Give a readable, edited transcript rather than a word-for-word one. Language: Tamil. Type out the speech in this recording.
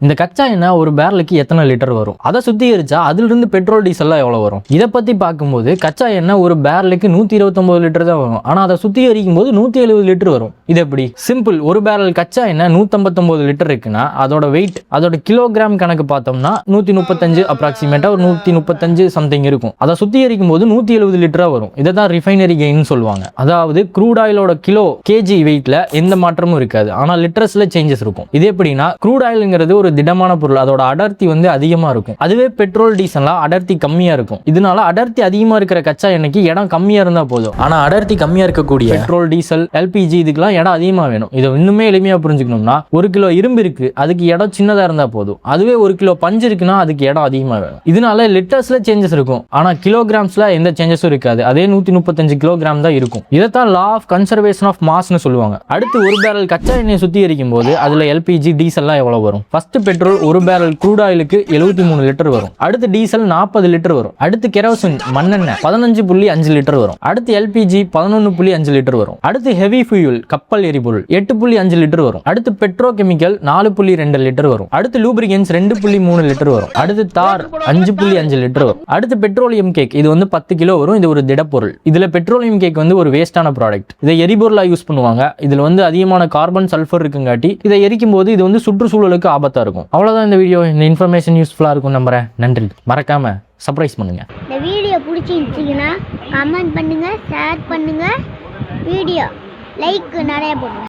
இந்த கச்சா எண்ணெய் ஒரு பேரலுக்கு எத்தனை லிட்டர் வரும், அதை சுத்திகரிச்சா அதுல இருந்து பெட்ரோல் டீசல்லாம் எவ்வளவு வரும்? இதை பத்தி பார்க்கும்போது கச்சா எண்ணெய் ஒரு பேரலுக்கு 129 லிட்டர் தான் வரும். ஆனா அதை சுத்திகரிக்கும் போது 170 லிட்டர் வரும். இது எப்படி? சிம்பிள். ஒரு பேரல் கச்சா எண்ணெய் 159 லிட்டர் இருக்குன்னா அதோட வெயிட், அதோட கிலோகிராம் கணக்கு பார்த்தோம்னா 135 அப்ராக்சிமேட்டா ஒரு 135 சம்திங் இருக்கும். அதை சுத்திகரிக்கும் போது 170 லிட்டரா வரும். இதை தான் ரிஃபைனரி கெயின் சொல்லுவாங்க. அதாவது க்ரூட் ஆயிலோட கிலோ கேஜி வெயிட்ல எந்த மாற்றமும் இருக்காது, ஆனா லிட்டர்ஸ்ல சேஞ்சஸ் இருக்கும். இது எப்படின்னா, க்ரூட் ஆயில்ங்கிறது ஒரு திடமான பொருள், அதோட அடர்த்தி வந்து அதிகமா இருக்கும். அதுவே பெட்ரோல் டீசல்ல அடர்த்தி கம்மியா இருக்கும். இதனால அடர்த்தி அதிகமா இருக்கிற கச்சா எண்ணெய்க்கு இடம் கம்மியா இருந்தா போதும். ஆனா அடர்த்தி கம்மியா இருக்கக்கூடிய பெட்ரோல், டீசல், எல்பிஜி இதுக்கெல்லாம் இடம் அதிகமா வேணும். இதை இன்னுமே எளிமையா புரிஞ்சுக்கணும்னா, 1 கிலோ இரும்பு இருக்கு, அதுக்கு இடம் சின்னதா இருந்தா போதும். அதுவே 1 கிலோ பஞ்சு இருக்குன்னா அதுக்கு இடம் அதிகமா வேணும். இதனால லிட்டர்ஸ்ல சேஞ்சஸ் இருக்கும், ஆனா கிலோகிராம்ஸ்ல எந்த சேஞ்சஸும் இருக்காது. அதே 135 கிலோகிராம் தான் இருக்கும். இதைத்தான் லா ஆஃப் கன்சர்வேஷன் ஆஃப் மாஸ்னு சொல்லுவாங்க. அடுத்து ஒரு பேரல் கச்சா எண்ணெய் சுத்திகரிக்கும் போது அதுல எல்பிஜி, டீசல்லாம் எவ்வளவு வரும்? ஃபர்ஸ்ட் பெட்ரோல் ஒரு பேரல் க்ரூட் ஆயிலுக்கு 73 லிட்டர் வரும். அடுத்து டீசல் 40 லிட்டர் வரும். அடுத்து கெரோசின் மண்ணெண்ணெய் 15.5 லிட்டர் வரும். அடுத்து எல்பிஜி 11.5 லிட்டர் வரும். அடுத்து ஹெவி ஃபியூல் கப்பல் எரிபொருள் 8.5 லிட்டர் வரும். அடுத்து பெட்ரோ கெமிக்கல் 4.2 லிட்டர் வரும். அடுத்து லூப்ரிகன்ஸ் 2.3 லிட்டர் வரும். அடுத்து தார் 5.5 லிட்டர் வரும். அடுத்து பெட்ரோலியம் கேக், இது வந்து 10 கிலோ வரும். இது ஒரு திடப்பொருள். இதுல பெட்ரோலியம் கேக் வந்து ஒரு வேஸ்டான ப்ராடக்ட். இதை எரிபொருளா யூஸ் பண்ணுவாங்க. இதுல வந்து அதிகமான கார்பன், சல்ஃபர் இருக்குங்காட்டி இதை எரிக்கும் போது இது வந்து சுற்றுச்சூழலுக்கு ஆபத்தா இருக்கும். அவ்வளவுதான் இந்த வீடியோ. இந்த இன்ஃபர்மேஷன் யூஸ்ஃபுல்லா இருக்கும் நம்புறேன். நன்றி. மறக்காம சப்ஸ்கிரைப் பண்ணுங்க. இந்த வீடியோ பிடிச்சிருந்துச்சுன்னா கமெண்ட் பண்ணுங்க, ஷேர் பண்ணுங்க, வீடியோ லைக் நிறைய போடுங்க.